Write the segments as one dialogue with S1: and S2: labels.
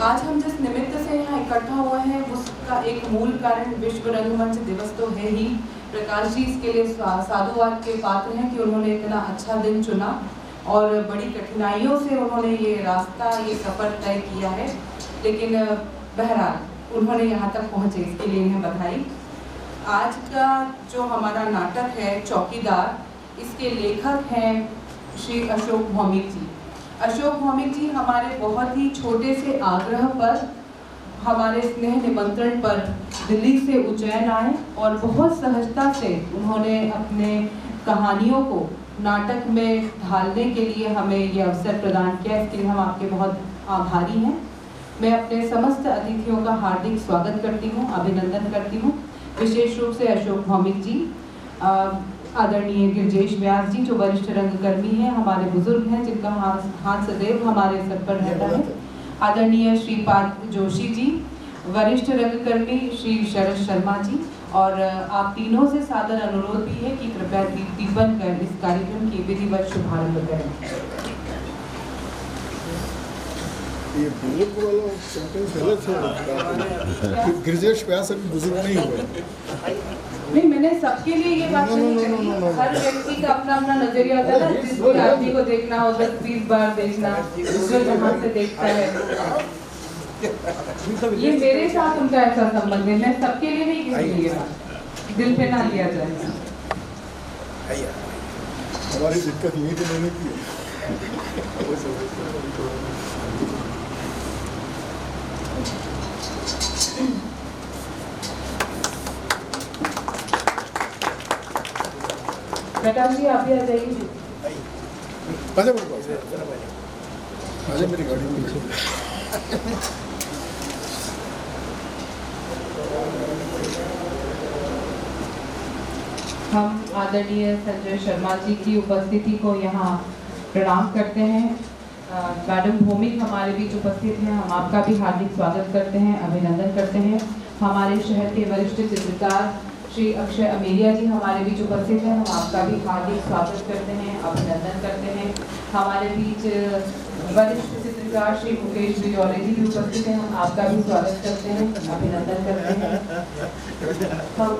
S1: आज हम जिस निमित्त से यहाँ इकट्ठा हुए हैं उसका एक मूल कारण विश्व रंगमंच दिवस तो है ही। प्रकाश जी इसके लिए साधुवाद के पात्र हैं कि उन्होंने इतना अच्छा दिन चुना और बड़ी कठिनाइयों से उन्होंने ये रास्ता, ये सफ़र तय किया है, लेकिन बहरहाल उन्होंने यहाँ तक पहुँचे, इसके लिए इन्हें बधाई। आज का जो हमारा नाटक है चौकीदार, इसके लेखक हैं श्री अशोक भौमिक जी। अशोक भौमिक जी हमारे बहुत ही छोटे से आग्रह पर, हमारे स्नेह निमंत्रण पर दिल्ली से उज्जैन आए और बहुत सहजता से उन्होंने अपने कहानियों को नाटक में ढालने के लिए हमें ये अवसर प्रदान किया। इसके लिए हम आपके बहुत आभारी हैं। मैं अपने समस्त अतिथियों का हार्दिक स्वागत करती हूँ, अभिनंदन करती हूँ। विशेष रूप से अशोक भौमिक जी, आदरणीय गिरजेश व्यास जी जो वरिष्ठ रंगकर्मी हैं, हमारे बुजुर्ग हैं जिनका हाथ सदैव हमारे सर पर रहता है। आदरणीय श्रीपाद जोशी जी, वरिष्ठ रंगकर्मी श्री शरद शर्मा जी, और आप तीनों से सादर अनुरोध भी है कि कृपया दीपन कर इस कार्यक्रम की विधिवत शुभारंभ करें।
S2: ये बुजुर्ग वाला सेंटेंस गलत है। गिरजेश व्यास अभी बुजुर्ग नहीं हुए।
S1: नहीं, मैंने सबके लिए ये बात नहीं कही। हर व्यक्ति का अपना अपना नजरिया होता है ना, जिस आदमी को देखना हो 10-20 बार देखना, दूसरे जहां से देखता है। ये मेरे साथ उनका ऐसा संबंध है, मैं सबके लिए नहीं किसी लिए बात दिल पे ना लिया जाए।
S2: हमारी दिक्कत यही तो मैंने की है।
S1: प्रकाश जी आप भी आ जाइए।
S2: आजा मेरे पास, आजा मेरी गाड़ी में।
S1: हम आदरणीय संजय शर्मा जी की उपस्थिति को यहाँ प्रणाम करते हैं। मैडम भौमिक हमारे बीच उपस्थित हैं, हम आपका भी हार्दिक स्वागत करते हैं, अभिनंदन करते हैं। हमारे शहर के वरिष्ठ चित्रकार श्री अक्षय अमेरिया जी हमारे बीच उपस्थित हैं, हम आपका भी हार्दिक स्वागत करते हैं, अभिनंदन करते हैं। हमारे बीच वरिष्ठ चित्रकार श्री मुकेश बिजौले जी भी उपस्थित हैं, हम आपका भी स्वागत करते हैं, अभिनंदन करते हैं। हम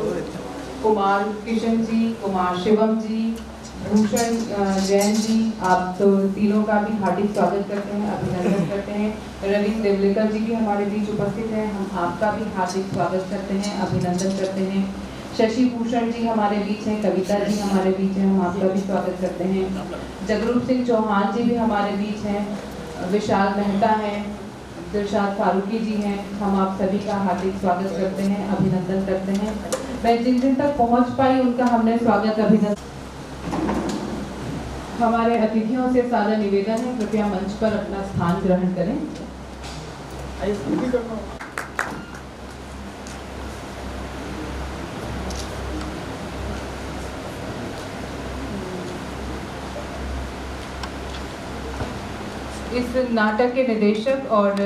S1: कुमार किशन जी, कुमार शिवम जी, भूषण जैन जी, आप तो तीनों का भी हार्दिक स्वागत करते हैं, अभिनंदन करते हैं। रवि देवलेकर जी भी हमारे बीच उपस्थित हैं, हम आपका भी हार्दिक स्वागत करते हैं, अभिनंदन करते हैं। शशि भूषण जी हमारे बीच हैं, कविता जी हमारे बीच हैं, हम आपका भी स्वागत करते हैं। जगरूप सिंह चौहान जी भी हमारे बीच हैं, विशाल मेहता हैं, दिलशाद फारूकी जी हैं, हम आप सभी का हार्दिक स्वागत करते हैं, अभिनंदन करते हैं। मैं जिन जिन तक पहुंच पाई उनका हमने स्वागत अभिनंदन। हमारे अतिथियों से सादर निवेदन है, कृपया मंच पर अपना स्थान ग्रहण करें। इस नाटक के निदेशक और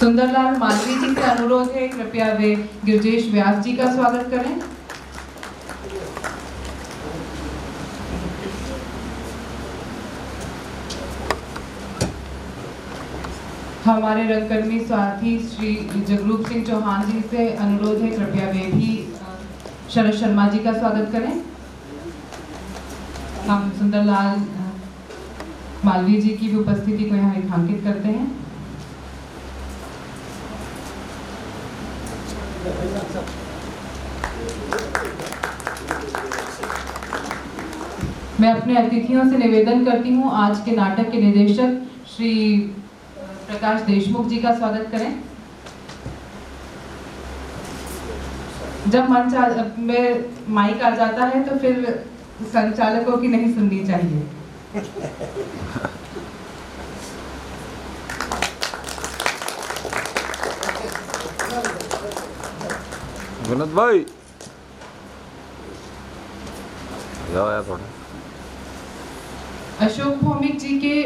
S1: सुंदरलाल मालवी जी से अनुरोध है, कृपया वे गिरजेश व्यास जी का स्वागत करें। हमारे रंगकर्मी साथी श्री जगरूप सिंह चौहान जी से अनुरोध है, कृपया वे भी शरद शर्मा जी का स्वागत करें। हम सुंदरलाल मालवी जी की भी उपस्थिति को यहाँ रेखांकित करते हैं। मैं अपने अतिथियों से निवेदन करती हूँ, आज के नाटक के निदेशक श्री प्रकाश देशमुख जी का स्वागत करें। जब मंच में माइक आ जाता है तो फिर संचालकों की नहीं सुननी चाहिए।
S3: विनोद भाई थोड़ा।
S1: अशोक भौमिक जी के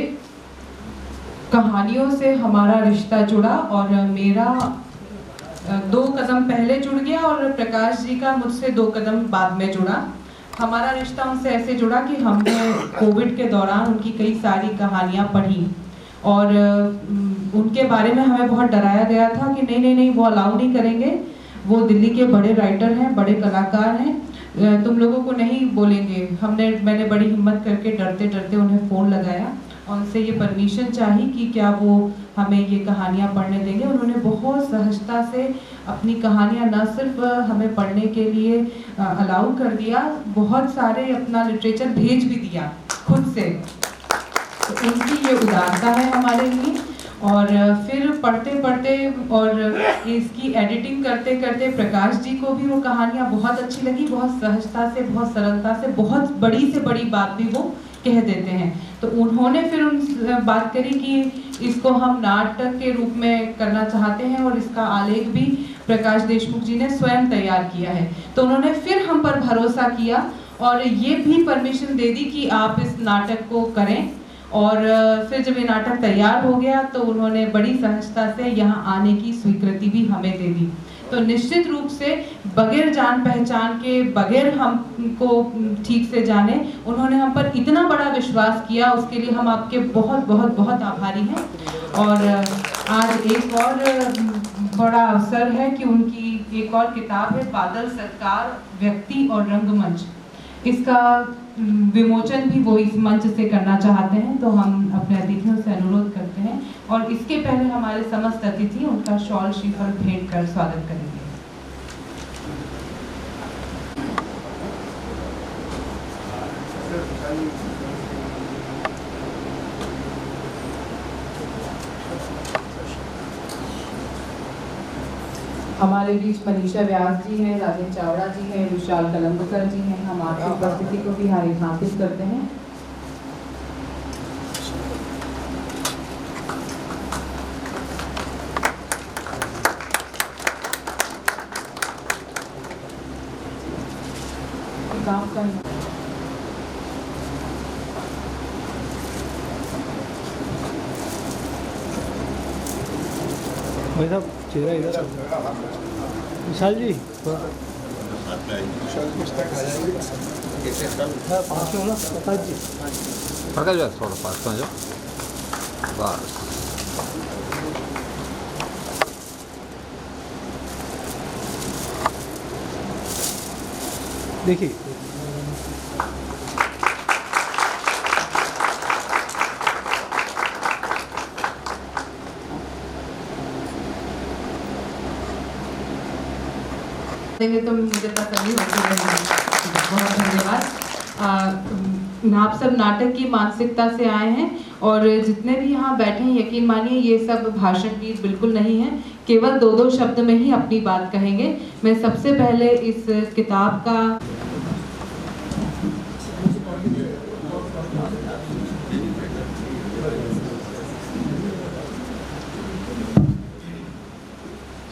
S1: कहानियों से हमारा रिश्ता जुड़ा और मेरा 2 कदम पहले जुड़ गया और प्रकाश जी का मुझसे 2 कदम बाद में जुड़ा। हमारा रिश्ता उनसे ऐसे जुड़ा कि हमने कोविड के दौरान उनकी कई सारी कहानियाँ पढ़ी और उनके बारे में हमें बहुत डराया गया था कि नहीं वो अलाउ नहीं करेंगे, वो दिल्ली के बड़े राइटर हैं, बड़े कलाकार हैं, तुम लोगों को नहीं बोलेंगे। मैंने बड़ी हिम्मत करके डरते डरते उन्हें फ़ोन लगाया और उनसे ये परमिशन चाहिए कि क्या वो हमें ये कहानियाँ पढ़ने देंगे। उन्होंने बहुत सहजता से अपनी कहानियाँ न सिर्फ हमें पढ़ने के लिए अलाउ कर दिया, बहुत सारे अपना लिटरेचर भेज भी दिया खुद से। तो उनकी ये उदारता है हमारे लिए। और फिर पढ़ते पढ़ते और इसकी एडिटिंग करते करते प्रकाश जी को भी वो कहानियाँ बहुत अच्छी लगी। बहुत सहजता से, बहुत सरलता से, बहुत बड़ी से बड़ी बात भी वो कह देते हैं। तो उन्होंने फिर उन बात करी कि इसको हम नाटक के रूप में करना चाहते हैं और इसका आलेख भी प्रकाश देशमुख जी ने स्वयं तैयार किया है। तो उन्होंने फिर हम पर भरोसा किया और ये भी परमिशन दे दी कि आप इस नाटक को करें। और फिर जब ये नाटक तैयार हो गया तो उन्होंने बड़ी सहजता से यहाँ आने की स्वीकृति भी हमें दे दी। तो निश्चित रूप से बगैर जान पहचान के, बगैर हमको ठीक से जाने, उन्होंने हम पर इतना बड़ा विश्वास किया, उसके लिए हम आपके बहुत बहुत बहुत आभारी हैं। और आज एक और बड़ा अवसर है कि उनकी एक और किताब है बादल सरकार, व्यक्ति और रंगमंच। इसका विमोचन भी वो इस मंच से करना चाहते हैं। तो हम अपने अतिथियों से अनुरोध करते हैं और इसके पहले हमारे समस्त अतिथि उनका शॉल श्रीफल भेंट कर स्वागत करेंगे। हमारे बीच मनीषा व्यास जी हैं, राजेश चावड़ा जी हैं, विशाल कलंबकर जी हैं। हम आपकी उपस्थिति को भी हार्दिक करते हैं। काम करना
S4: भाई साहब, चेहरा इधर विशाल जी पास में हो ना प्रकाश जी,
S3: प्रकाश जी थोड़ा पास में जाओ बस।
S4: देखिए
S1: देंगे तो मुझे तसल्ली होती रहेगी। बहुत धन्यवाद। आप सब नाटक की मानसिकता से आए हैं और जितने भी यहाँ बैठे हैं यकीन मानिए ये सब भाषण गीत बिल्कुल नहीं है, केवल 2-2 शब्द में ही अपनी बात कहेंगे। मैं सबसे पहले इस किताब का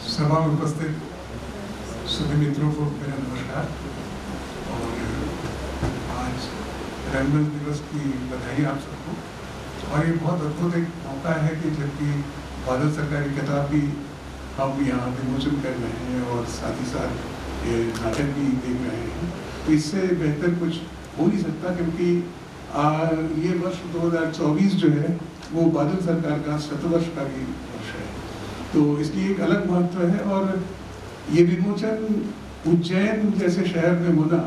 S5: सभा में उपस्थित सभी मित्रों को मेरा नमस्कार। और आज रंगमंच दिवस की बधाई आप सबको। और ये बहुत अद्भुत एक मौका है कि जबकि बादल सरकार की किताब भी हम यहाँ विमोचन कर रहे हैं और साथ ही साथ ये नाटक भी देख रहे हैं, तो इससे बेहतर कुछ हो नहीं सकता, क्योंकि ये वर्ष 2024 जो है वो बादल सरकार का 100वर्ष का भी वर्ष है। तो इसकी एक अलग महत्व है। और ये विमोचन उज्जैन जैसे शहर में होना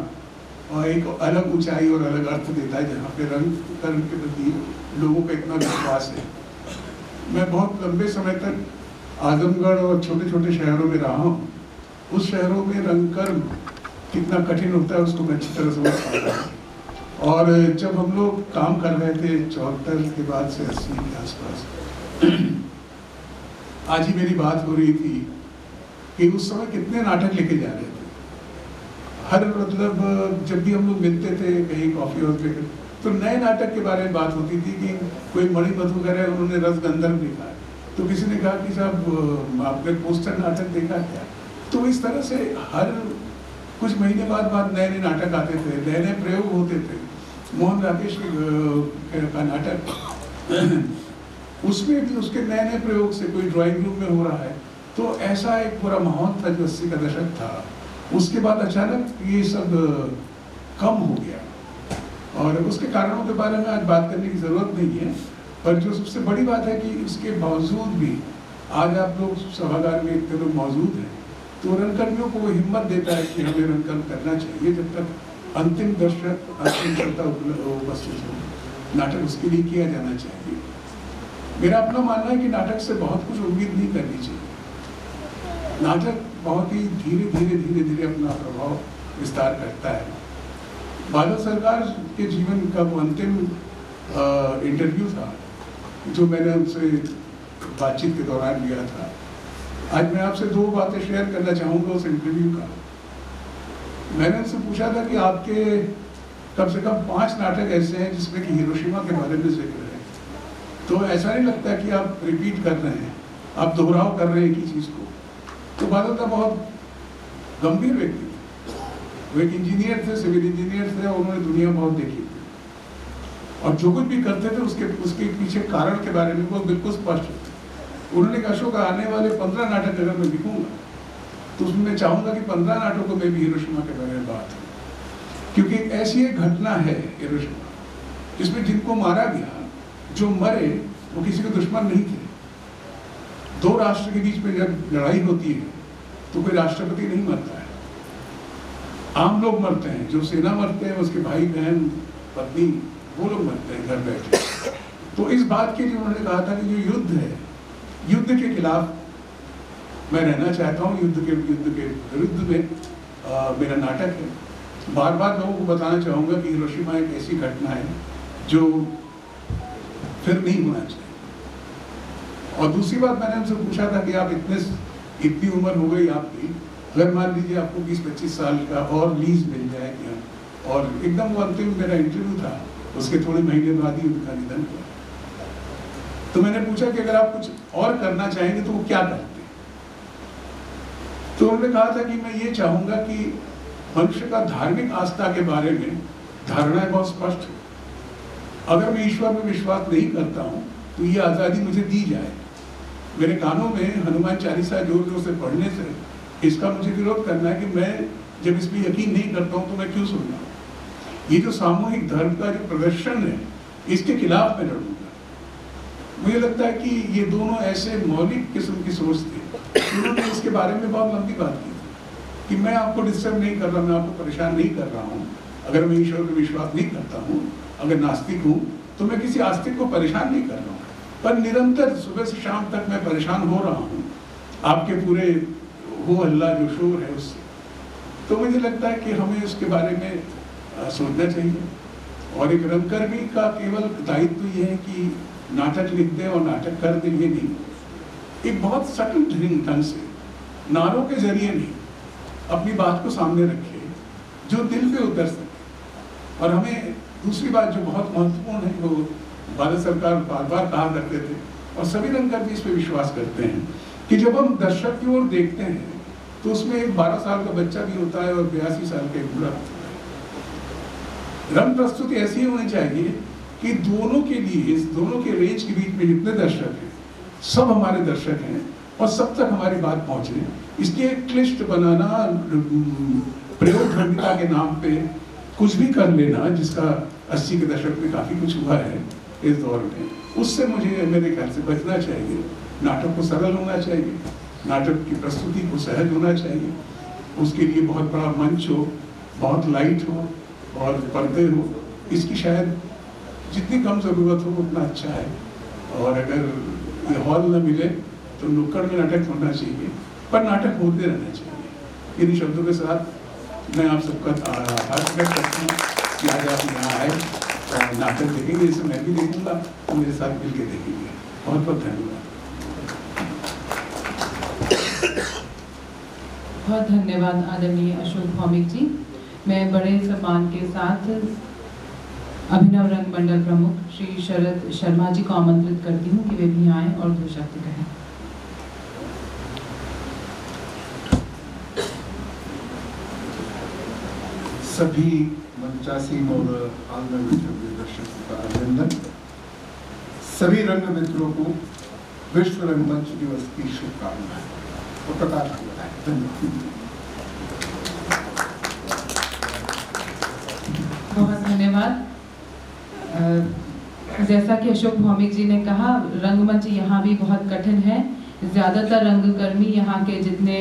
S5: और एक अलग ऊंचाई और अलग अर्थ देता है, जहाँ पे रंग कर्म के प्रति लोगों का इतना विश्वास है। मैं बहुत लंबे समय तक आजमगढ़ और छोटे छोटे शहरों में रहा हूँ। उस शहरों में रंग कर्म कितना कठिन होता है उसको मैं अच्छी तरह समझ पाता हूँ। और जब हम लोग काम कर रहे थे 74 के बाद से 80 के आसपास, आज ही मेरी बात हो रही थी कि उस समय कितने नाटक लेके जा रहे थे। हर मतलब जब भी हम लोग मिलते थे कहीं कॉफी हाउस पे, तो नए नाटक के बारे में बात होती थी कि कोई मणिमधुकर है, उन्होंने रस गंधर्व लिखा है, तो किसी ने कहा कि साहब आपने पोस्टर नाटक देखा क्या। तो इस तरह से हर कुछ महीने बाद नए नए नाटक आते थे, नए नए प्रयोग होते थे। मोहन राकेश का नाटक, उसमें भी उसके नए नए प्रयोग से कोई ड्राइंग रूम में हो रहा है। तो ऐसा एक पूरा माहौल था जो 80 का दशक था। उसके बाद अचानक ये सब कम हो गया और उसके कारणों के बारे में आज बात करने की ज़रूरत नहीं है। पर जो सबसे बड़ी बात है कि इसके बावजूद भी आज आप लोग सभागार में इतने लोग मौजूद हैं, तो रंगकर्मियों को वो हिम्मत देता है कि हमें रंगकर्म करना चाहिए जब तक अंतिम दर्शक अंतिम श्रोता उपस्थित हो, नाटक उसके लिए किया जाना चाहिए। मेरा अपना मानना है कि नाटक से बहुत कुछ उम्मीद नहीं करनी चाहिए। नाटक बहुत ही धीरे धीरे अपना प्रभाव विस्तार करता है। बादल सरकार के जीवन का वो अंतिम इंटरव्यू था जो मैंने उनसे बातचीत के दौरान लिया था। आज मैं आपसे दो बातें शेयर करना चाहूँगा उस इंटरव्यू का। मैंने उनसे पूछा था कि आपके कम से कम 5 नाटक ऐसे हैं जिसमें कि हिरोशिमा के बारे में जिक्र है, तो ऐसा नहीं लगता कि आप रिपीट कर रहे हैं, आप दोहराव कर रहे हैं एक ही चीज़ को। तो बादल का बहुत गंभीर व्यक्ति थे, वो एक इंजीनियर थे, सिविल इंजीनियर थे, और उन्होंने दुनिया बहुत देखी थी, और जो कुछ भी करते थे उसके पीछे कारण के बारे में वो बिल्कुल स्पष्ट थे। उन्होंने कहा, अशोक आने वाले 15 नाटक अगर मैं लिखूंगा तो उसमें मैं चाहूंगा कि 15 नाटकों में भी हिरोशिमा के बारे में बात हो, क्योंकि ऐसी एक घटना है हिरोशिमा जिसमें जिनको मारा गया, जो मरे वो किसी के दुश्मन नहीं थे। 2 राष्ट्र के बीच में जब लड़ाई होती है तो कोई राष्ट्रपति नहीं मरता है, आम लोग मरते हैं। जो सेना मरते हैं उसके भाई बहन पत्नी वो लोग मरते हैं घर बैठे। तो इस बात के लिए उन्होंने कहा था कि जो युद्ध है, युद्ध के खिलाफ मैं रहना चाहता हूँ, युद्ध के विरुद्ध में मेरा नाटक है। बार बार लोगों को बताना चाहूँगा कि हिरोशिमा एक ऐसी घटना है जो फिर नहीं होना चाहिए। और दूसरी बात मैंने उनसे पूछा था कि आप इतनी उम्र हो गई आपकी, अगर मान लीजिए आपको 20-25 साल का और लीज मिल जाए क्या, और एकदम वो अंतिम मेरा इंटरव्यू था, उसके थोड़े महीने बाद ही उनका निधन हुआ। तो मैंने पूछा कि अगर आप कुछ और करना चाहेंगे तो वो क्या करते। तो उन्होंने कहा था कि मैं ये चाहूंगा कि मनुष्य का धार्मिक आस्था के बारे में धारणाएं बहुत स्पष्ट हो। अगर मैं ईश्वर में विश्वास नहीं करता हूँ तो ये आज़ादी मुझे दी जाए। मेरे कानों में हनुमान चालीसा जोर जोर से पढ़ने से इसका मुझे विरोध करना है कि मैं जब इस पर यकीन नहीं करता हूँ तो मैं क्यों सुन रहा हूँ। ये जो सामूहिक धर्म का जो प्रदर्शन है, इसके खिलाफ मैं लड़ूंगा। मुझे लगता है कि ये दोनों ऐसे मौलिक किस्म की सोच थे। उन्होंने इसके बारे में बहुत लंबी बात की कि मैं आपको डिस्टर्ब नहीं कर रहा, मैं आपको परेशान नहीं कर रहा हूँ। अगर मैं ईश्वर में विश्वास नहीं करता हूँ, अगर नास्तिक हूँ, तो मैं किसी आस्तिक को परेशान नहीं कर रहा हूँ, पर निरंतर सुबह से शाम तक मैं परेशान हो रहा हूँ आपके पूरे हो हल्ला जो शोर है उससे। तो मुझे लगता है कि हमें उसके बारे में सोचना चाहिए। और एक रंगकर्मी का केवल दायित्व ये है कि नाटक लिख दे और नाटक कर दे, ये नहीं। एक बहुत सटल ढंग से, नारों के जरिए नहीं, अपनी बात को सामने रखे जो दिल पे उतर सके। और हमें दूसरी बात जो बहुत महत्वपूर्ण है, वो भारत सरकार बार बार कहा करते थे और सभी रंगकर्मी इस पे विश्वास करते हैं कि जब हम दर्शक की ओर देखते हैं तो उसमें एक 12 साल का बच्चा भी होता है और 82 साल का एक बूढ़ा होता है। रंग प्रस्तुति ऐसी होनी चाहिए कि दोनों के लिए, इस दोनों के रेंज के बीच में जितने दर्शक हैं सब हमारे दर्शक हैं और सब तक हमारी बात पहुंचे। इसलिए क्लिष्ट बनाना, प्रयोगधर्मिता के नाम पे कुछ भी कर लेना, जिसका 80 के दशक में काफी कुछ हुआ है इस दौर में, उससे मुझे मेरे ख्याल से बचना चाहिए। नाटक को सरल होना चाहिए, नाटक की प्रस्तुति को सहज होना चाहिए, उसके लिए बहुत बड़ा मंच हो, बहुत लाइट हो और पर्दे हो। इसकी शायद जितनी कम ज़रूरत हो उतना अच्छा है। और अगर ये हॉल न मिले तो नुक्कड़ में नाटक होना चाहिए, पर नाटक होते रहना चाहिए। इन शब्दों के साथ मैं आप सबका आभार व्यक्त करता हूँ कि आज आप यहाँ आए और नाटक देखेंगे। इसे मैं भी देखूँगा, तो मेरे साथ मिल के देखेंगे। बहुत बहुत धन्यवाद।
S1: बहुत धन्यवाद आदरणीय अशोक भौमिक जी। मैं बड़े सम्मान के साथ अभिनव रंग मंडल प्रमुख श्री शरद शर्मा जी को आमंत्रित करती हूँ कि वे भी आएं और 2 शब्द कहें।
S6: सभी मंचासीन और ऑनलाइन दर्शकों का अभिनंदन। सभी रंग मित्रों को विश्व रंगमंच दिवस की शुभकामनाएं और प्रकाश बनाए। धन्यवाद।
S1: बहुत धन्यवाद। जैसा कि अशोक भौमिक जी ने कहा, रंगमंच यहाँ भी बहुत कठिन है। ज़्यादातर रंगकर्मी यहाँ के जितने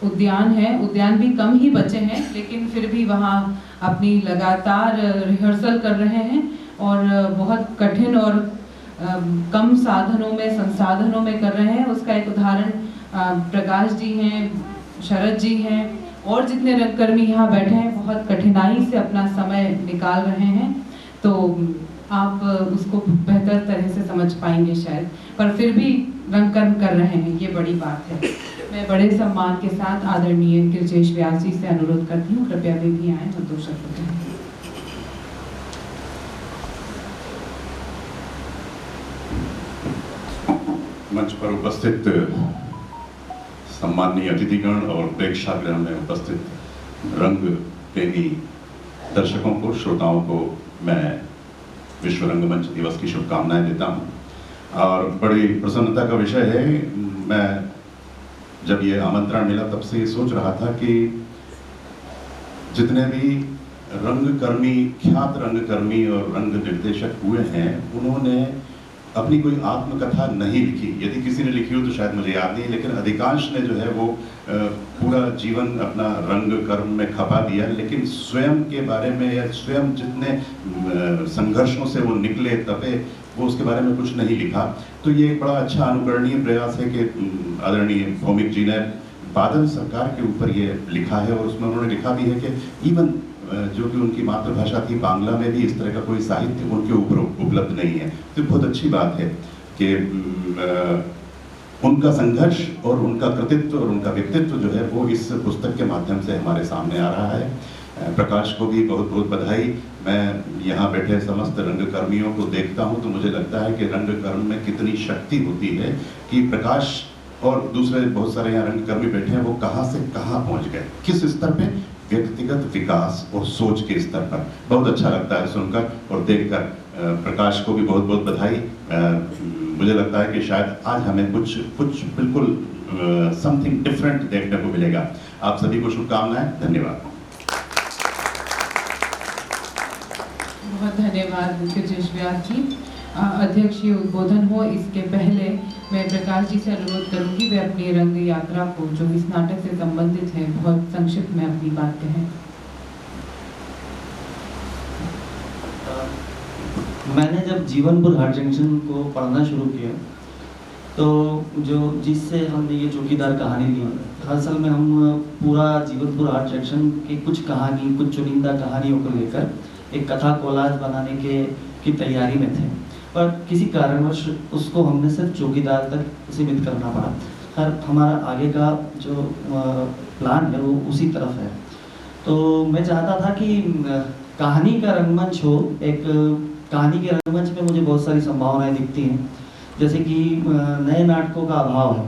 S1: उद्यान हैं, उद्यान भी कम ही बचे हैं, लेकिन फिर भी वहाँ अपनी लगातार रिहर्सल कर रहे हैं और बहुत कठिन और कम साधनों में, संसाधनों में कर रहे हैं। उसका एक उदाहरण प्रकाश जी हैं, शरद जी हैं और जितने रंगकर्मी यहाँ बैठे हैं, बहुत कठिनाई से अपना समय निकाल रहे हैं। तो आप उसको बेहतर तरह से समझ पाएंगे शायद, पर फिर भी रंगकर्म कर रहे हैं, ये बड़ी बात है। मैं बड़े सम्मान के साथ आदरणीय गिरिजेश व्यास जी से अनुरोध करती हूँ, कृपया वे भी आएँ तो 2 शब्द कहें।
S7: मंच पर उपस्थित सम्माननीय अतिथिगण और प्रेक्षागृह में उपस्थित रंग प्रेमी दर्शकों को, श्रोताओं को मैं विश्व रंगमंच दिवस की शुभकामनाएं देता हूं। और बड़ी प्रसन्नता का विषय है, मैं जब ये आमंत्रण मिला तब से सोच रहा था कि जितने भी रंगकर्मी, ख्यात रंगकर्मी और रंग निर्देशक हुए हैं, उन्होंने अपनी कोई आत्मकथा नहीं लिखी। यदि किसी ने लिखी हो तो शायद मुझे याद नहीं, लेकिन अधिकांश ने जो है वो पूरा जीवन अपना रंग कर्म में खपा दिया, लेकिन स्वयं के बारे में या स्वयं जितने संघर्षों से वो निकले तपे, वो उसके बारे में कुछ नहीं लिखा। तो ये एक बड़ा अच्छा अनुकरणीय प्रयास है कि आदरणीय भौमिक जी ने बादल सरकार के ऊपर ये लिखा है, और उसमें उन्होंने लिखा भी है कि इवन जो कि उनकी मातृभाषा थी बांग्ला में भी इस तरह का कोई साहित्य उनके ऊपर उपलब्ध नहीं है। तो बहुत अच्छी बात है कि उनका संघर्ष और उनका कृतित्व और उनका व्यक्तित्व जो है वो इस पुस्तक के माध्यम से हमारे सामने आ रहा है। प्रकाश को भी बहुत बहुत बधाई। मैं यहाँ बैठे समस्त रंगकर्मियों को देखता हूँ तो मुझे लगता है कि रंगकर्म में कितनी शक्ति होती है कि प्रकाश और दूसरे बहुत सारे यहाँ रंगकर्मी बैठे हैं, वो कहाँ से कहाँ पहुँच गए, किस स्तर पे, व्यक्तिगत विकास और सोच के स्तर पर। बहुत अच्छा लगता है सुनकर और देखकर। प्रकाश को भी बहुत बहुत बधाई। मुझे लगता है कि शायद आज हमें कुछ बिल्कुल समथिंग डिफरेंट देखने को मिलेगा। आप सभी को शुभकामनाएं। धन्यवाद।
S1: बहुत धन्यवाद गिरिजेश व्यास जी। अध्यक्षीय उद्बोधन हो इसके पहले मैं प्रकाश जी से अनुरोध करूंगी वे अपनी रंग यात्रा को, जो इस नाटक से संबंधित है, बहुत संक्षिप्त में अपनी बात कहें।
S8: मैंने जब जीवनपुर हार्ट जंक्शन को पढ़ना शुरू किया तो जिससे हमने ये चौकीदार कहानी ली, दरअसल में हम पूरा जीवनपुर हार्ट जंक्शन की कुछ चुनिंदा कहानियों को लेकर एक कथा कोलाज बनाने की तैयारी में थे, पर किसी कारणवश उसको हमने सिर्फ चौकीदार तक सीमित करना पड़ा। खैर हमारा आगे का जो प्लान है वो उसी तरफ है। तो मैं चाहता था कि कहानी का रंगमंच हो। एक कहानी के रंगमंच में मुझे बहुत सारी संभावनाएं दिखती हैं, जैसे कि नए नाटकों का अभाव है।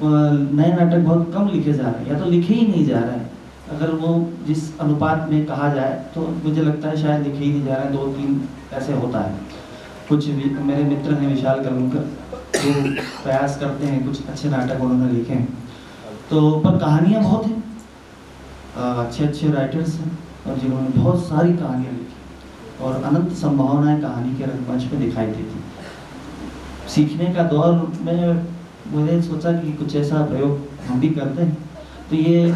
S8: नए नाटक बहुत कम लिखे जा रहे हैं या तो लिखे ही नहीं जा रहे हैं। अगर वो जिस अनुपात में कहा जाए तो मुझे लगता है शायद लिखे ही नहीं जा रहे हैं, 2-3 ऐसे होता है। कुछ मेरे मित्र हैं विशाल कलमकर, जो प्रयास करते हैं, कुछ अच्छे नाटक उन्होंने लिखे हैं। तो पर कहानियाँ बहुत हैं, अच्छे राइटर्स हैं और जिन्होंने बहुत सारी कहानियाँ लिखी और अनंत संभावनाएं कहानी के रंगमंच में दिखाई देती। सीखने का दौर में मैंने सोचा कि कुछ ऐसा प्रयोग हम भी करते हैं। तो ये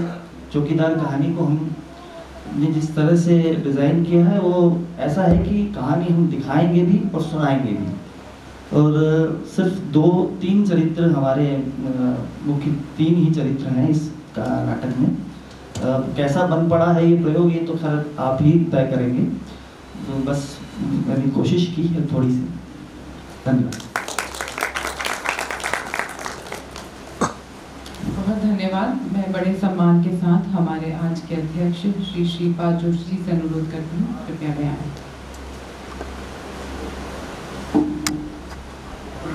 S8: चौकीदार कहानी को हमने जिस तरह से डिज़ाइन किया है वो ऐसा है कि कहानी हम दिखाएंगे भी और सुनाएंगे भी। और सिर्फ 2-3 चरित्र हमारे मुख्य 3 ही चरित्र हैं इस नाटक में। कैसा बन पड़ा है ये प्रयोग, ये तो खैर आप ही तय करेंगे। तो बस मैंने कोशिश की है थोड़ी सी। धन्यवाद।
S1: बहुत धन्यवाद। मैं बड़े सम्मान के साथ हमारे आज के अध्यक्ष श्री श्रीपाद जोशी जी से अनुरोध करती हूँ, कृपया वे आएं।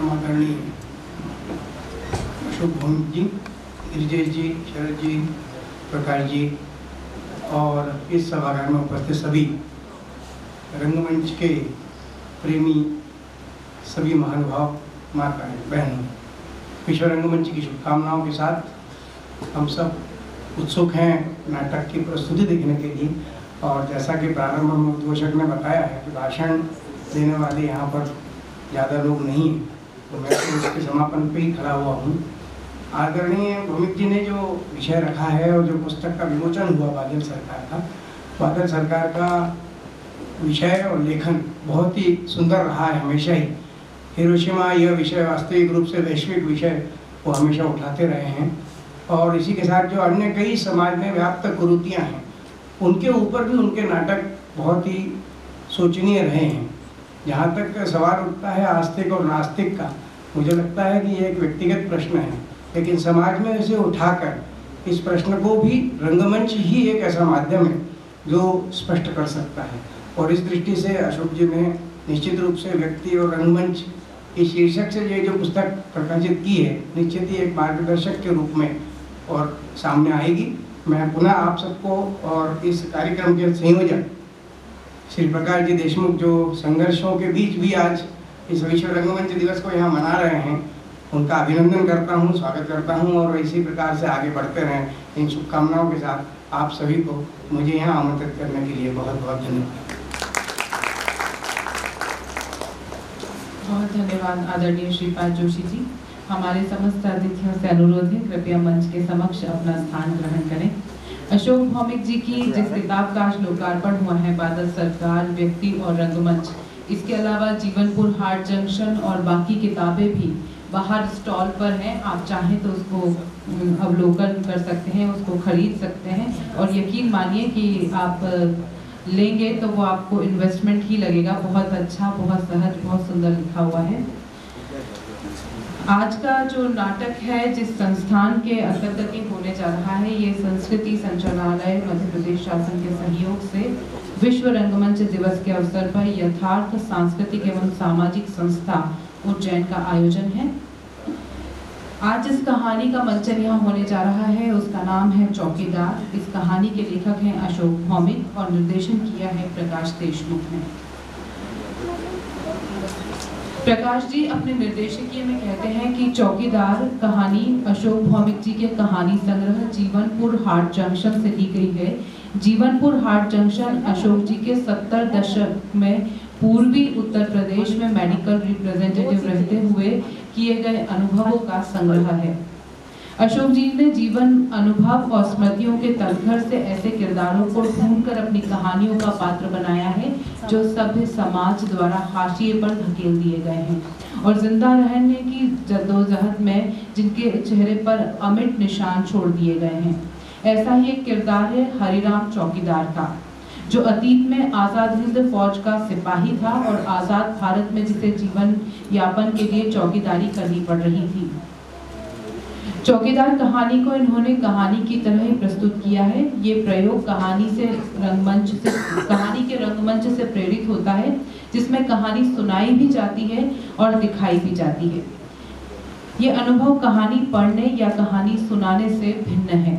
S9: आदरणीय अशोक भौमिक जी, गिरिजेश जी, शरद जी, प्रकाश जी और इस सभागार में उपस्थित सभी रंगमंच के प्रेमी सभी महानुभाव, माता बहनों, विश्व रंगमंच की शुभकामनाओं के साथ हम सब उत्सुक हैं नाटक की प्रस्तुति देखने के लिए। और जैसा कि प्रारंभ में उद्घोषक ने बताया है कि भाषण देने वाले यहाँ पर ज़्यादा लोग नहीं हैं, तो मैं तो उसके समापन पे ही खड़ा हुआ हूँ। आदरणीय भौमिक जी ने जो विषय रखा है और जो पुस्तक का विमोचन हुआ बादल सरकार का विषय और लेखन बहुत ही सुंदर रहा है हमेशा ही। हिरोशिमा यह विषय वास्तविक रूप से वैश्विक विषय वो हमेशा उठाते रहे हैं, और इसी के साथ जो अन्य कई समाज में व्याप्त कुरीतियाँ हैं उनके ऊपर भी उनके नाटक बहुत ही सोचनीय रहे हैं। जहाँ तक सवाल उठता है आस्तिक और नास्तिक का, मुझे लगता है कि ये एक व्यक्तिगत प्रश्न है, लेकिन समाज में इसे उठाकर इस प्रश्न को भी रंगमंच ही एक ऐसा माध्यम है जो स्पष्ट कर सकता है। और इस दृष्टि से अशोक जी ने निश्चित रूप से व्यक्ति और रंगमंच इस शीर्षक से ये जो पुस्तक प्रकाशित की है निश्चित ही एक मार्गदर्शक के रूप में और सामने आएगी। मैं पुनः आप सबको और इस कार्यक्रम के संयोजक श्री प्रकाश जी देशमुख जो संघर्षों के बीच भी आज इस विश्व रंगमंच दिवस को यहाँ मना रहे हैं, उनका अभिनंदन करता हूँ, स्वागत करता हूँ और इसी प्रकार से आगे बढ़ते रहें। इन शुभकामनाओं के साथ आप सभी को मुझे यहाँ आमंत्रित करने के लिए बहुत बहुत धन्यवाद।
S1: बहुत धन्यवाद आदरणीय श्रीपाद जोशी जी। हमारे समस्त अतिथियों से अनुरोध है कृपया मंच के समक्ष अपना स्थान ग्रहण करें। अशोक भौमिक जी की जिस किताब का आज लोकार्पण हुआ है बादल सरकार, व्यक्ति और रंगमंच, इसके अलावा जीवनपुर हाट जंक्शन और बाकी किताबें भी बाहर स्टॉल पर हैं। आप चाहें तो उसको अवलोकन कर सकते हैं, उसको खरीद सकते हैं और यकीन मानिए कि आप लेंगे तो वो आपको इन्वेस्टमेंट ही लगेगा। बहुत अच्छा, बहुत सहज, बहुत सुंदर लिखा हुआ है। आज का जो नाटक है जिस संस्थान के अंतर्गत होने जा रहा है, ये संस्कृति संचालनालय मध्य प्रदेश शासन के सहयोग से विश्व रंगमंच दिवस के अवसर पर यथार्थ सांस्कृतिक एवं सामाजिक संस्था उज्जैन का आयोजन है। आज जिस कहानी का मंचन यहाँ होने जा रहा है उसका नाम है चौकीदार। इस कहानी के लेखक हैं अशोक भौमिक और निर्देशन किया है प्रकाश देशमुख ने। प्रकाश जी अपने निर्देशिकीय में कहते हैं कि चौकीदार कहानी अशोक भौमिक जी के कहानी संग्रह जीवनपुर हाट जंक्शन से ली गई है। जीवनपुर हाट जंक्शन अशोक जी के 70 दशक में पूर्वी उत्तर प्रदेश में मेडिकल रिप्रेजेंटेटिव रहते हुए किए गए अनुभवों का संग्रह है। अशोक जी ने जीवन अनुभव और स्मृतियों के तलघर से ऐसे किरदारों को ढूंढकर अपनी कहानियों का पात्र बनाया है जो सभ्य समाज द्वारा हाशिए पर धकेल दिए गए हैं और जिंदा रहने की जद्दोजहद में जिनके चेहरे पर अमिट निशान छोड़ दिए गए हैं। ऐसा ही एक किरदार है हरिराम चौकीदार का, जो अतीत में आज़ाद हिंद फौज का सिपाही था और आज़ाद भारत में जिसे जीवन यापन के लिए चौकीदारी करनी पड़ रही थी। चौकीदार कहानी को इन्होंने कहानी की तरह ही प्रस्तुत किया है। ये प्रयोग कहानी के रंगमंच से प्रेरित होता है, जिसमें कहानी सुनाई भी जाती है और दिखाई भी जाती है। ये अनुभव कहानी पढ़ने या कहानी सुनाने से भिन्न है।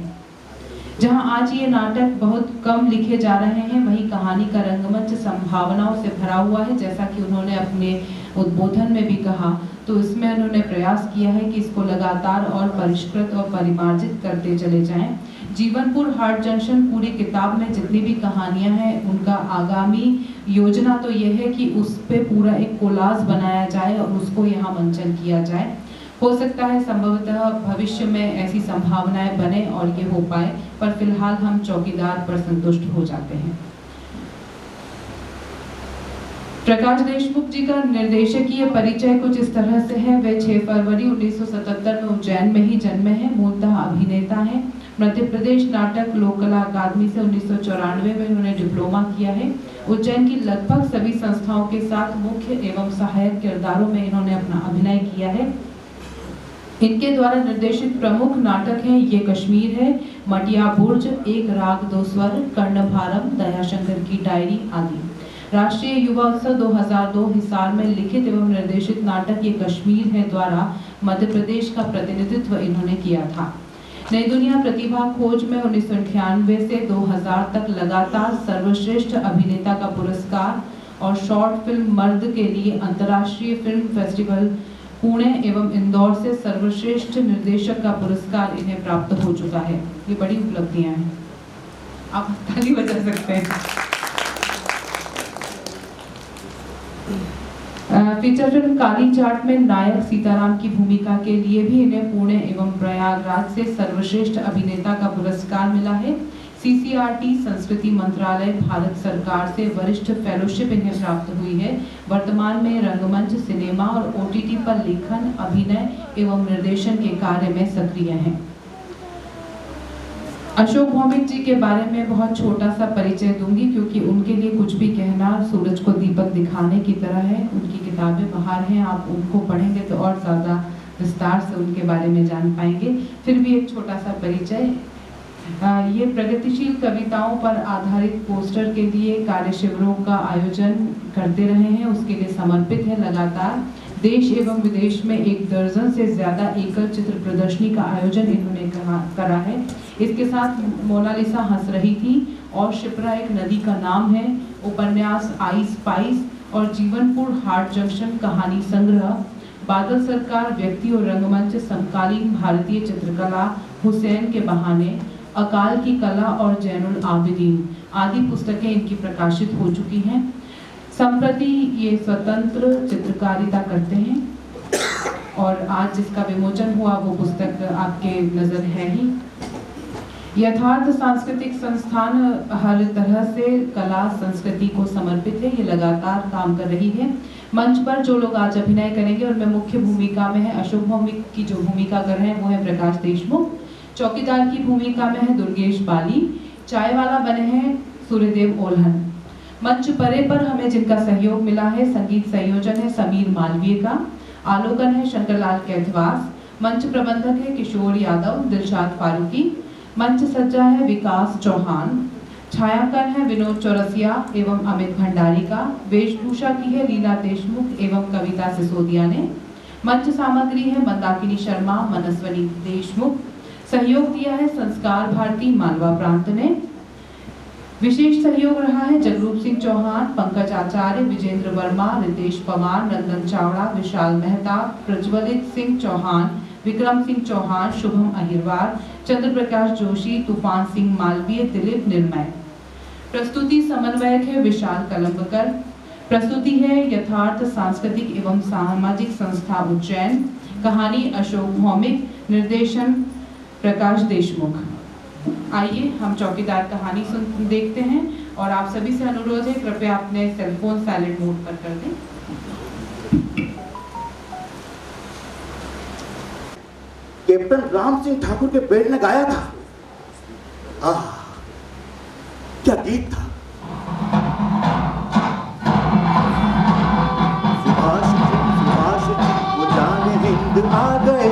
S1: जहां आज ये नाटक बहुत कम लिखे जा रहे हैं, वहीं कहानी का रंगमंच संभावनाओं से भरा हुआ है। जैसा कि उन्होंने अपने उद्बोधन में भी कहा, तो इसमें उन्होंने प्रयास किया है कि इसको लगातार और परिष्कृत और परिमार्जित करते चले जाएं। जीवनपुर हाट जंक्शन पूरी किताब में जितनी भी कहानियां हैं, उनका आगामी योजना तो यह है कि उस पे पूरा एक कोलाज बनाया जाए और उसको यहाँ मंचन किया जाए। हो सकता है संभवतः भविष्य में ऐसी संभावनाएं बने और ये हो पाए, पर फिलहाल हम चौकीदार पर संतुष्ट हो जाते हैं। प्रकाश देशमुख जी का निर्देशकीय परिचय कुछ इस तरह से है। वे 6 फरवरी 1977 में उज्जैन में ही जन्मे हैं। मूलतः अभिनेता हैं। मध्य प्रदेश नाटक लोक कला अकादमी से 1994 में उन्होंने डिप्लोमा किया है। उज्जैन की लगभग सभी संस्थाओं के साथ मुख्य एवं सहायक किरदारों में इन्होंने अपना अभिनय किया है। इनके द्वारा निर्देशित प्रमुख नाटक हैं ये कश्मीर है, मटिया बुर्ज, एक राग दो स्वर, कर्णभारम, दयाशंकर की डायरी आदि। राष्ट्रीय युवा उत्सव 2002 हिसार में लिखित एवं निर्देशित नाटक ये कश्मीर है द्वारा मध्य प्रदेश का प्रतिनिधित्व इन्होंने किया था। नई दुनिया प्रतिभा खोज में 1998 से 2000 तक लगातार सर्वश्रेष्ठ अभिनेता का पुरस्कार और शॉर्ट फिल्म मर्द के लिए अंतर्राष्ट्रीय फिल्म फेस्टिवल पुणे एवं इंदौर से सर्वश्रेष्ठ निर्देशक का पुरस्कार इन्हें प्राप्त हो चुका है। ये बड़ी उपलब्धियां हैं, आप ताली बजा सकते हैं। फीचर फिल्म काली चाट में नायक सीताराम की भूमिका के लिए भी इन्हें पुणे एवं प्रयागराज से सर्वश्रेष्ठ अभिनेता का पुरस्कार मिला है। CCRT संस्कृति मंत्रालय भारत सरकार से वरिष्ठ फेलोशिप इन्हें प्राप्त हुई है। वर्तमान में रंगमंच, सिनेमा और OTT पर लेखन, अभिनय एवं निर्देशन के कार्य में सक्रिय हैं। अशोक भौमिक जी के बारे में बहुत छोटा सा परिचय दूंगी, क्योंकि उनके लिए कुछ भी कहना सूरज को दीपक दिखाने की तरह है। उनकी किताबें बाहर हैं, आप उनको पढ़ेंगे तो और ज़्यादा विस्तार से उनके बारे में जान पाएंगे। फिर भी एक छोटा सा परिचय। ये प्रगतिशील कविताओं पर आधारित पोस्टर के लिए कार्य शिविरों का आयोजन करते रहे हैं, उसके लिए समर्पित है। लगातार देश एवं विदेश में 1 दर्जन से ज्यादा एकल चित्र प्रदर्शनी का आयोजन इन्होंने करा है। इसके साथ मोनालिसा हंस रही थी और शिप्रा एक नदी का नाम है, उपन्यास आई स्पाइस और जीवनपुर हाट जंक्शन कहानी संग्रह, बादल सरकार व्यक्ति और रंगमंच, समकालीन भारतीय चित्रकला, हुसैन के बहाने, अकाल की कला और जैनुल आबिदीन आदि पुस्तकें इनकी प्रकाशित हो चुकी हैं। संप्रति ये स्वतंत्र चित्रकारिता करते हैं और आज जिसका विमोचन हुआ वो पुस्तक आपके नजर है ही। यथार्थ सांस्कृतिक संस्थान हर तरह से कला संस्कृति को समर्पित है, ये लगातार काम कर रही है। मंच पर जो लोग आज अभिनय करेंगे उनमें मुख्य भूमिका में है अशोक भौमिक की जो भूमिका कर रहे हैं वो है प्रकाश देशमुख, चौकीदार की भूमिका में है दुर्गेश बाली, चाय वाला बने हैं सूर्यदेव ओल्हन। मंच परे पर हमें जिनका सहयोग मिला है, संगीत संयोजन है समीर मालवीय का, आलोकन है शंकरलाल कैथवास, मंच प्रबंधक है किशोर यादव, दिलशाद फारूकी, मंच सज्जा है विकास चौहान, छायांकन है विनोद चौरसिया एवं अमित भंडारी का, वेशभूषा की है लीला देशमुख एवं कविता सिसोदिया ने, मंच सामग्री है मंदाकिनी शर्मा, मनस्वनी देशमुख, सहयोग दिया है संस्कार भारती मालवा प्रांत ने। विशेष सहयोग रहा है जगरूप सिंह चौहान, पंकज आचार्य, विजेंद्र वर्मा, रितेश पवार, नंदन चावड़ा, विशाल मेहता, प्रज्वलित सिंह चौहान, विक्रम सिंह चौहान, शुभम अहिरवार, चंद्र प्रकाश जोशी, तूफान सिंह मालवीय, दिलीप निर्मय। प्रस्तुति समन्वयक है विशाल कलंबकर। प्रस्तुति है यथार्थ सांस्कृतिक एवं सामाजिक संस्था उज्जैन। कहानी अशोक भौमिक, निर्देशन प्रकाश देशमुख। आइए हम चौकीदार कहानी देखते हैं और आप सभी से अनुरोध है कृपया अपने सेलफोन साइलेंट मोड पर कर दें।
S10: कैप्टन राम सिंह ठाकुर के बेटे ने गाया था। क्या गीत था। सुभाष जी वो जाने हिंद आ गए,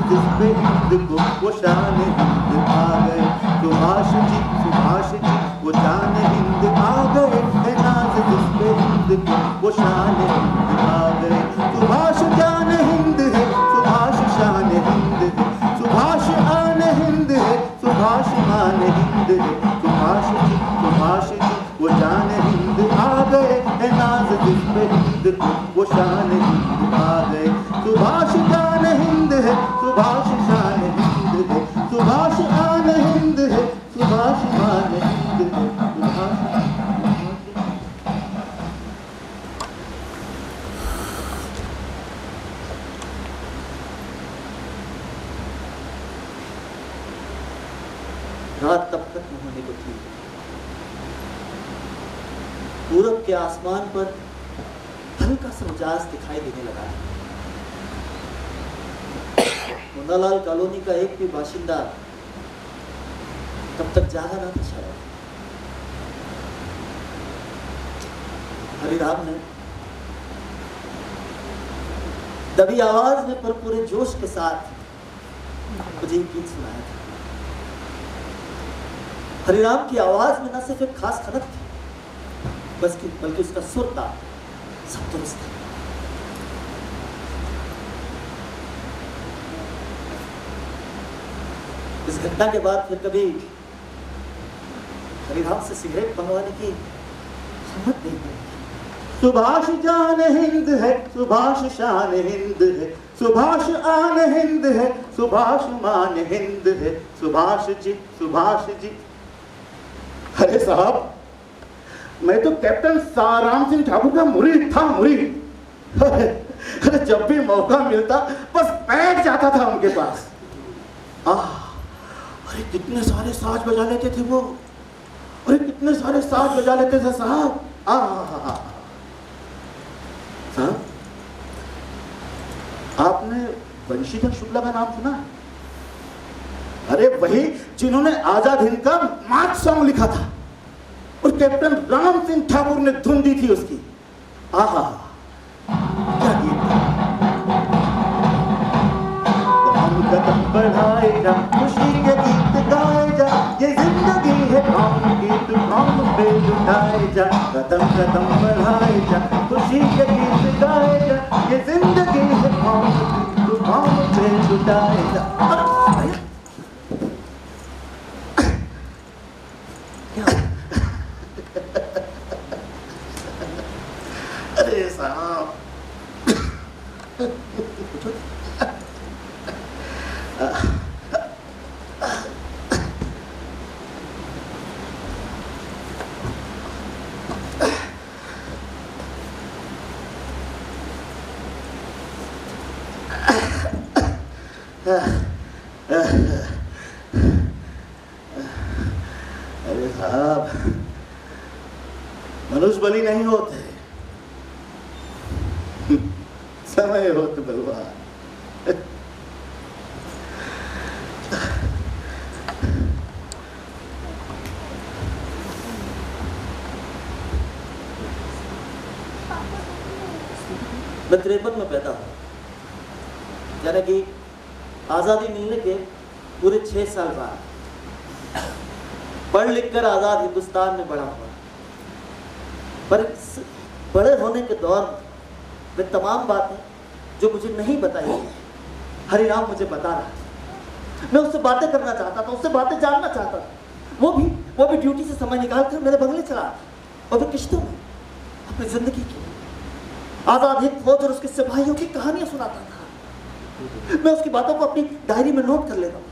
S10: जिस पे हिंद को वो शान हिंद आ गए। सुभाष जी वो जान हिंद आ गए, नाज जिस पे हिंद को वो शान हिंद आ गए। सुभाष जान हिंद है, सुभाष शान हिंद है, सुभाष आन हिंद है, सुभाष मान हिंद है। सुभाष जी वो जान हिंद आ गए, नाज जिस पे हिंद को वो शान हिंद आ गए। सुभाष जान हिंद है, सुभाष शान हिंद है, सुभाष आन हिंद है, सुभाष मान हिंद है। रात तब तक न होने को थी। पूरब के आसमान पर हल्का सा उजास दिखाई देने लगा। मुन्नालाल कॉलोनी का एक भी बाशिंदा तब तक जागा ना था शायद। हरिराम ने दबी आवाज में पर पूरे जोश के साथ मुझे गीत सुनाया था। हरिराम की आवाज में न सिर्फ एक खास खनक थी, बल्कि उसका सुर था सब दुरुस्त था। इस घटना के बाद फिर कभी हरिराम से सिगरेट मंगवाने की हिम्मत नहीं हुई। सुभाष जान हिंद है, सुभाष शान हिंद है, सुभाष आन हिंद है, सुभाष मान हिंद है। सुभाष जी, सुभाष जी। अरे साहब, मैं तो कैप्टन राम सिंह ठाकुर का मुरीद था, मुरीद। अरे जब भी मौका मिलता बस बैठ जाता था उनके पास। अरे कितने सारे साज बजा लेते थे वो, अरे कितने सारे साज बजा लेते थे साहब। साहब, आपने बंशीधर शुक्ला का नाम सुना? अरे वही जिन्होंने आजाद हिंद का मार्च सॉन्ग लिखा था और कैप्टन राम सिंह ठाकुर ने धुन दी थी उसकी। आहा, क्या गीत था। कदम बढ़ाए जा, खुशी के गीत गाए जा, ये जिंदगी है कौन गीत कौन पे लुटाए जा। कदम कदम बढ़ाए जा, खुशी के गीत गाए जा, ये जिंदगी है कौन गीत कौन पे लुटाए जा। अरे साहब, अरे साहब, मनुष्य बलि नहीं होते, समय होते बलवान।
S11: मैं 53 में पैदा हुआ, यानी कि आज़ादी मिलने के पूरे 6 साल बाद पढ़ लिख कर आज़ाद हिंदुस्तान में बड़ा हुआ। पर बड़े होने के दौर में तमाम बातें जो मुझे नहीं बताई गई, हरिराम मुझे बता रहा था। मैं उससे बातें करना चाहता था, उससे बातें जानना चाहता था। वो भी ड्यूटी से समय निकाल कर मेरे बंगले चला और फिर किश्तों में अपनी जिंदगी की आज़ाद हिंद फौज और उसके सिपाहियों की कहानियां सुनाता था। मैं उसकी बातों को अपनी डायरी में नोट कर लेता था।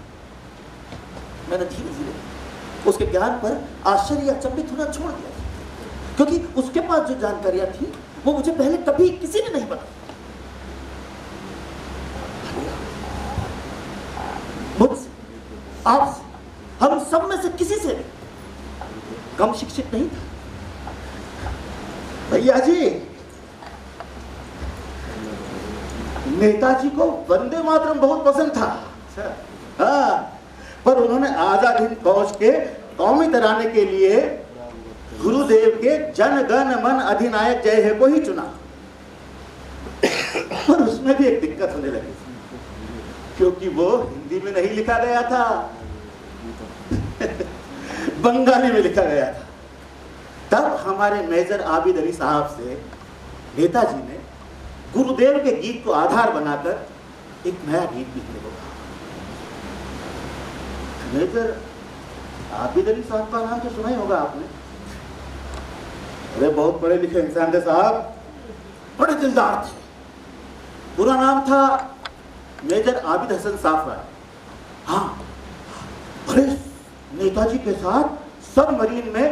S11: मैंने धीरे धीरे उसके ज्ञान पर आश्चर्य अचंभित होना छोड़ दिया, क्योंकि उसके पास जो जानकारियां थी वो मुझे पहले कभी किसी ने नहीं बताई। मुझसे, आपसे, हम सब में से किसी से भी कम शिक्षित नहीं था।
S10: भैया जी, नेताजी को वंदे मातरम बहुत पसंद था। हाँ, पर उन्होंने आजाद हिंद फौज के कौमी तराने के लिए गुरुदेव के जन गण मन अधिनायक जय हे को ही चुना। पर उसमें भी एक दिक्कत होने लगी, क्योंकि वो हिंदी में नहीं लिखा गया था, बंगाली में लिखा गया था। तब हमारे मेजर आबिद अली साहब से नेताजी ने गुरुदेव के गीत को आधार बनाकर एक नया गीत लिखने को कहा। मेजर आबिद अली साहब का नाम तो सुना ही होगा आपने। अरे बहुत पढ़े लिखे इंसान थे साहब, बड़े दिलदार थे। पूरा नाम था मेजर आबिद हसन साफरा। हाँ, अरे नेताजी के साथ सबमरीन में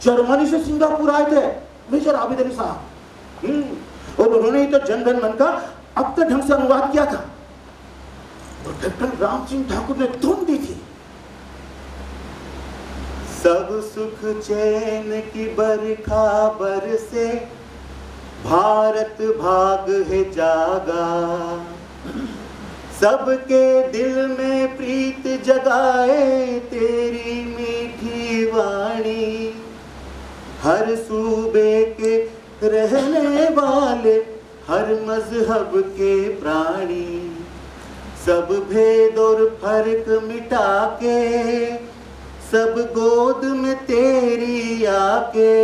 S10: जर्मनी से सिंगापुर आए थे मेजर आबिद अली साहब। और उन्होंने ही तो जन गण मन का अब तक ढंग से अनुवाद किया था और कैप्टन राम सिंह ठाकुर ने धुन दी थी। सब सुख चैन की बरखा बरसे, भारत भाग है जागा, सबके दिल में प्रीत जगाए तेरी मीठी वाणी। हर सूबे के रहने वाले, हर मजहब के प्राणी, सब भेद और फर्क मिटा के, सब गोद में तेरी आके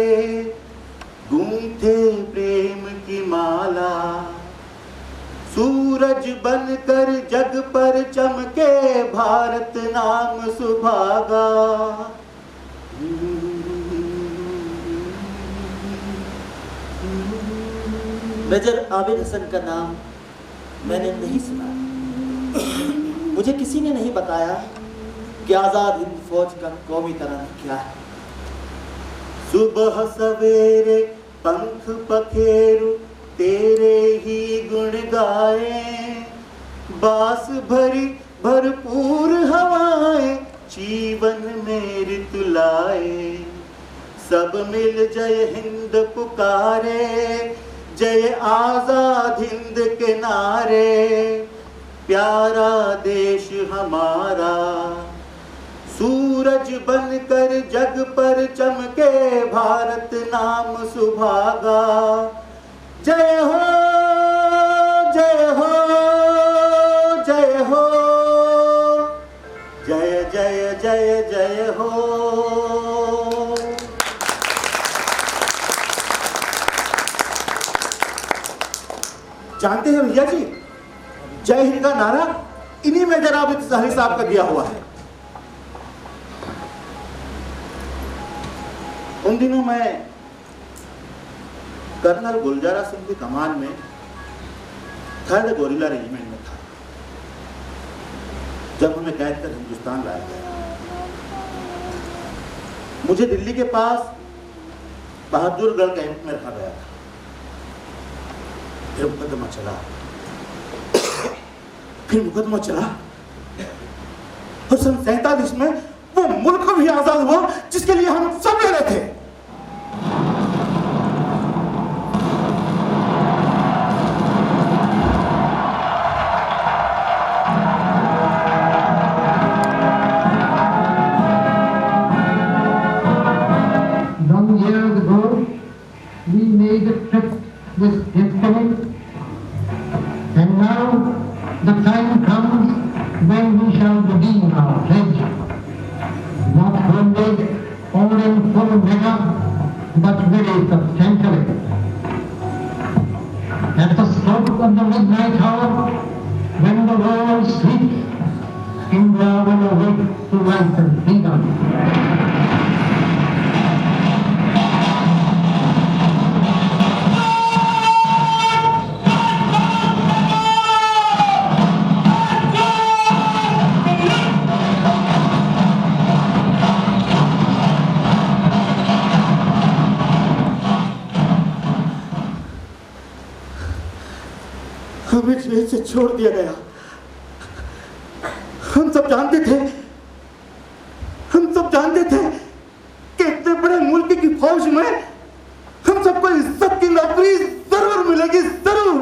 S10: गूंथे प्रेम की माला। सूरज बनकर जग पर चमके, भारत नाम सुभागा।
S11: मेजर आबिद हसन का नाम मैंने नहीं सुना। मुझे किसी ने नहीं बताया कि आजाद हिंद फौज का कौमी तराना क्या है।
S10: सुबह सवेरे पंख पखेरु तेरे ही गुण गाए, बास भरी भरपूर हवाएं जीवन में ऋतु लाए। सब मिल जय हिंद पुकारे, जय आजाद हिंद के नारे। प्यारा देश हमारा सूरज बनकर जग पर चमके, भारत नाम सुभागा। जय हो जय हो जय हो, जय जय जय जय हो। जानते हैं भैया जी, जय हिंद का नारा इन्हीं मेजर आबिद साहिब साहब का दिया हुआ है। उन दिनों मैं कर्नल गुलजारा सिंह की कमान में 3rd गोरिल्ला रेजिमेंट में था, जब हमें कैद कर हिंदुस्तान लाया गया। मुझे दिल्ली के पास बहादुरगढ़ कैंप में रखा गया था। फिर मुकदमा चला और सन 47 में वो मुल्क भी आजाद हुआ जिसके लिए हम सब लड़े थे।
S12: Long years ago, we made a trip with destiny, and now the time comes when we shall redeem our pledge, not only in full measure, but very substantially. At the stroke of the midnight hour, when the world sleeps, India will awake to life and freedom.
S10: हमें jail से छोड़ दिया गया। हम सब जानते थे कि इतने बड़े मुल्क की फौज में हम सबको इज्जत की नौकरी जरूर मिलेगी, जरूर।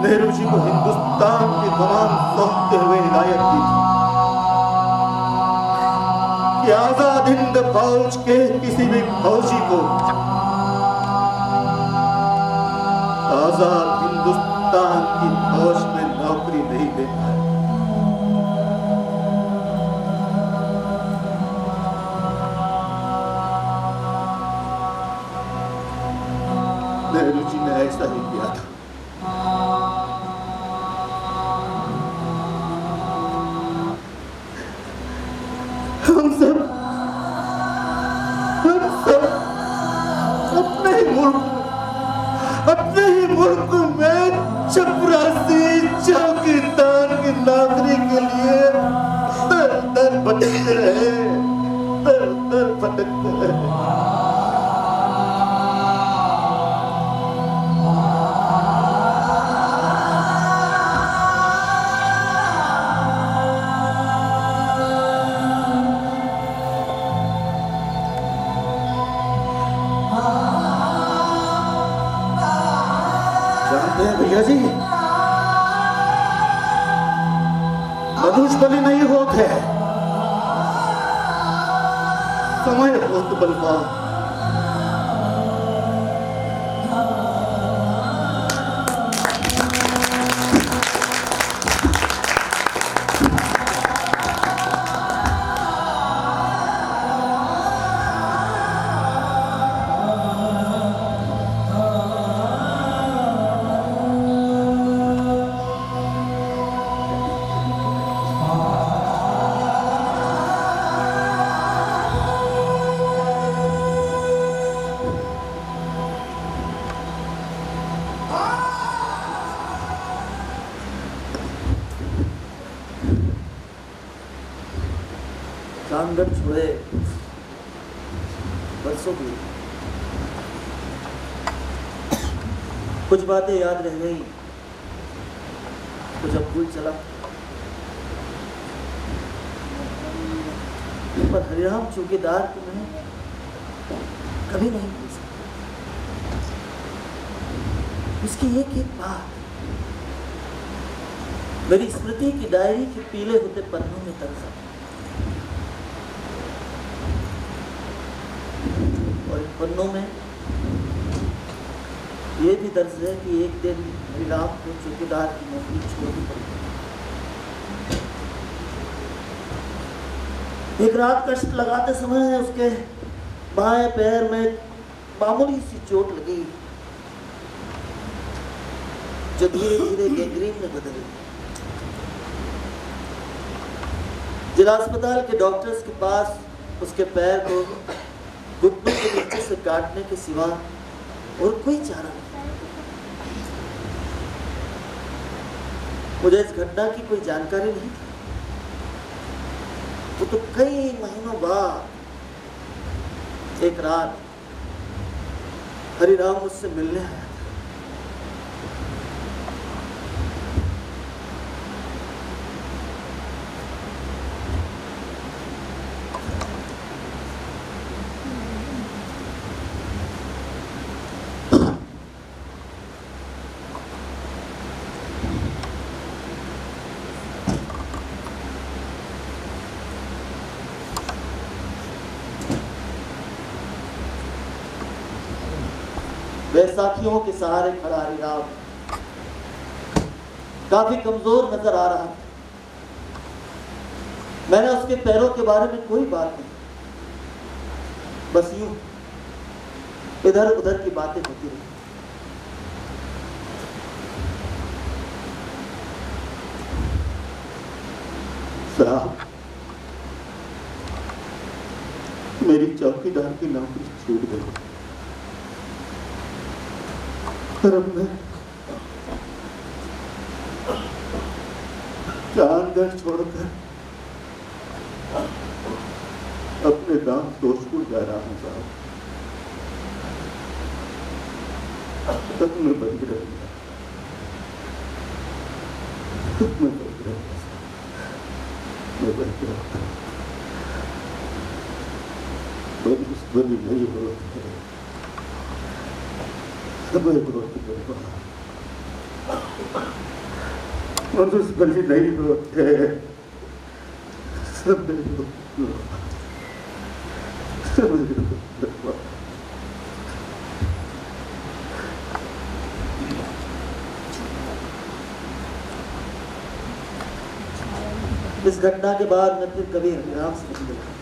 S10: नेहरू जी को हिंदुस्तान की कमान सौंपते हुए हिदायत दी कि आजाद हिंद फौज के किसी भी फौजी को आजाद हिंदुस्तान की फौज में नौकरी नहीं देना है। नेहरू जी ने ऐसा ही किया था। हम सब अपने ही मुल्क में चपरासी चौकीदार की नौकरी के लिए दर दर भटकते रहे। भैया जी, मनुष्य बलि नहीं होते, समय बहुत बलवान।
S11: चांदगढ़ छोड़े बरसों हुई, कुछ बातें याद रह गई, कुछ अब भूल चला, पर हरिराम चौकीदार को मैं कभी नहीं भूल सकता। उसकी एक एक बात मेरी स्मृति की डायरी के पीले होते पन्नों में दर्ज है, और इन पन्नों में ये भी दर्ज है कि एक दिन हरिराम को चौकीदार की नौकरी छोड़नी पड़ी। एक रात कष्ट लगाते समय उसके बाएं पैर में मामूली सी चोट लगी, जो धीरे धीरे गैंग्रीन में बदल गई। जिला अस्पताल के डॉक्टर्स के पास उसके पैर को घुटनों के नीचे से काटने के सिवा और कोई चारा नहीं। मुझे इस घटना की कोई जानकारी नहीं थी। वो तो कई महीनों बाद एक रात हरिराम मुझसे मिलने आया था। बैसाखियों के सहारे खड़ा हरिराम काफी कमजोर नजर आ रहा था। मैंने उसके पैरों के बारे में कोई बात नहीं, बस यूं इधर उधर की बातें होती रही। साहब, मेरी चौकीदार की नौकरी छूट गई। अब मैं चांदगढ़ छोड़कर अपने गांव दोस्तपुर जा रहा हूँ साहब। तब मैं बंद रहूंगा, मैं बंद रहूंगा, बंद नहीं होता है। दुश्मनी नहीं होते, सब इस घटना के बाद मैं फिर कभी हरिराम से नहीं मिला।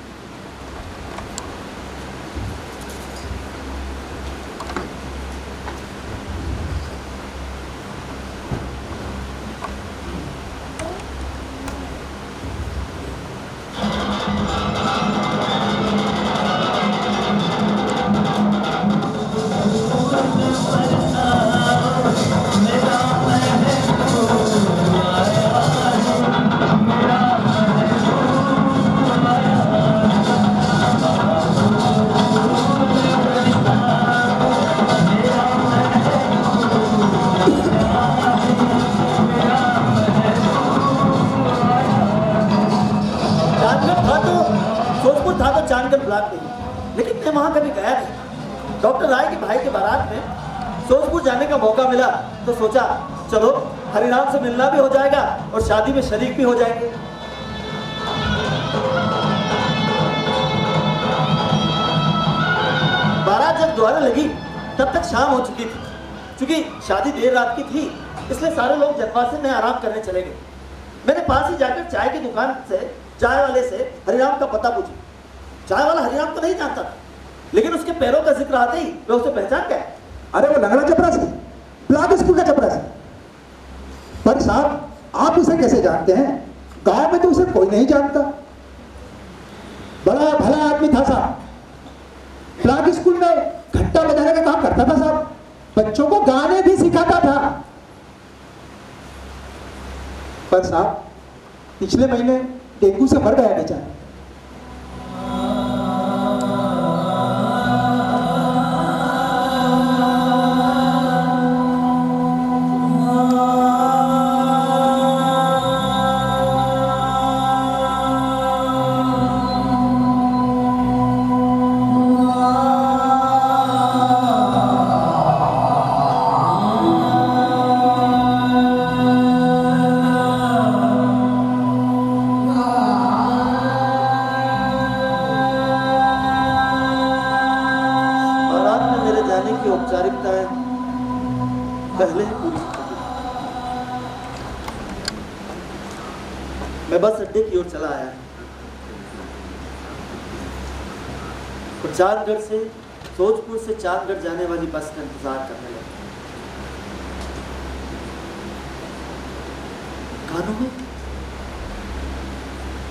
S11: लेकिन मैं वहां कभी गया नहीं। डॉक्टर राय के भाई के बारात में सोजपुर जाने का मौका मिला तो सोचा चलो हरिराम से मिलना भी हो जाएगा और शादी में शरीक भी हो जाएंगे। बारात जब द्वारे लगी तब तक शाम हो चुकी थी। चूंकि शादी देर रात की थी इसलिए सारे लोग जनवासे में आराम करने चले गए। मैंने पास ही जाकर चाय की दुकान से चाय वाले से हरिराम का पता पूछा। चाय वाला हरिराम को नहीं जानता था, लेकिन उसके पैरों का जिक्र आते ही मैं उसे पहचान गया।
S13: अरे वो लंगड़ा चपरासी, ब्लॉक स्कूल का चपरासी। पर साहब आप उसे कैसे जानते हैं? गांव में तो उसे कोई नहीं जानता। बड़ा भला आदमी था साहब। ब्लॉक स्कूल में घंटा बजाने का काम करता था साहब। बच्चों को गाने भी सिखाता था। पर साहब पिछले महीने डेंगू से मर गया बेचारा।
S11: लगता है पहले ही पूरी हो गई। मैं बस अड्डे की ओर चला आया और चांदगढ़ से सोजपुर से चांदगढ़ जाने वाली बस का इंतजार करने लगा।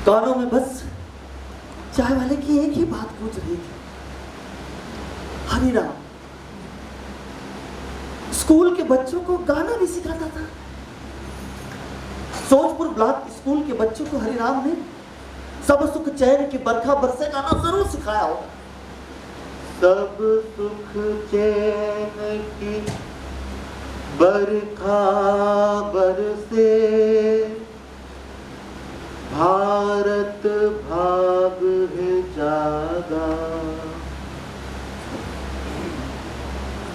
S11: कानों में बस चाय वाले की एक ही बात पूछ रही थी, हरिराम स्कूल के बच्चों को गाना भी सिखाता था। सोजपुर ब्लॉक स्कूल के बच्चों को हरिराम ने सब सुख चैन की बरखा बरसे गाना जरूर सिखाया होगा।
S10: सब सुख चैन की बरखा बरसे, भारत भाग है जागा।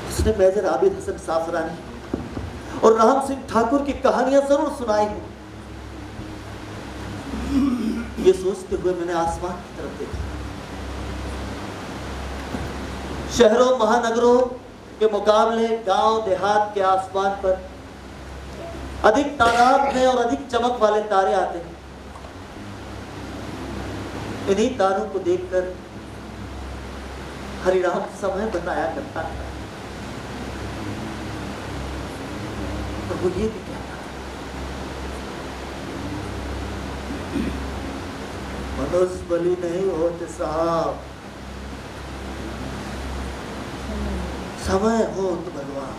S11: उसने मेजर आबिद हसन साफरानी और राम सिंह ठाकुर की कहानियां जरूर सुनाई हैं। ये सोचते हुए मैंने आसमान की तरफ देखा। शहरों महानगरों के मुकाबले गांव देहात के आसमान पर अधिक तादाद में और अधिक चमक वाले तारे आते हैं। इन्हीं तारों को देखकर हरिराम समय बताया करता था और वो ये भी कहता था, मनुष्य बलि नहीं होते साहब, समय हो तो बलवान।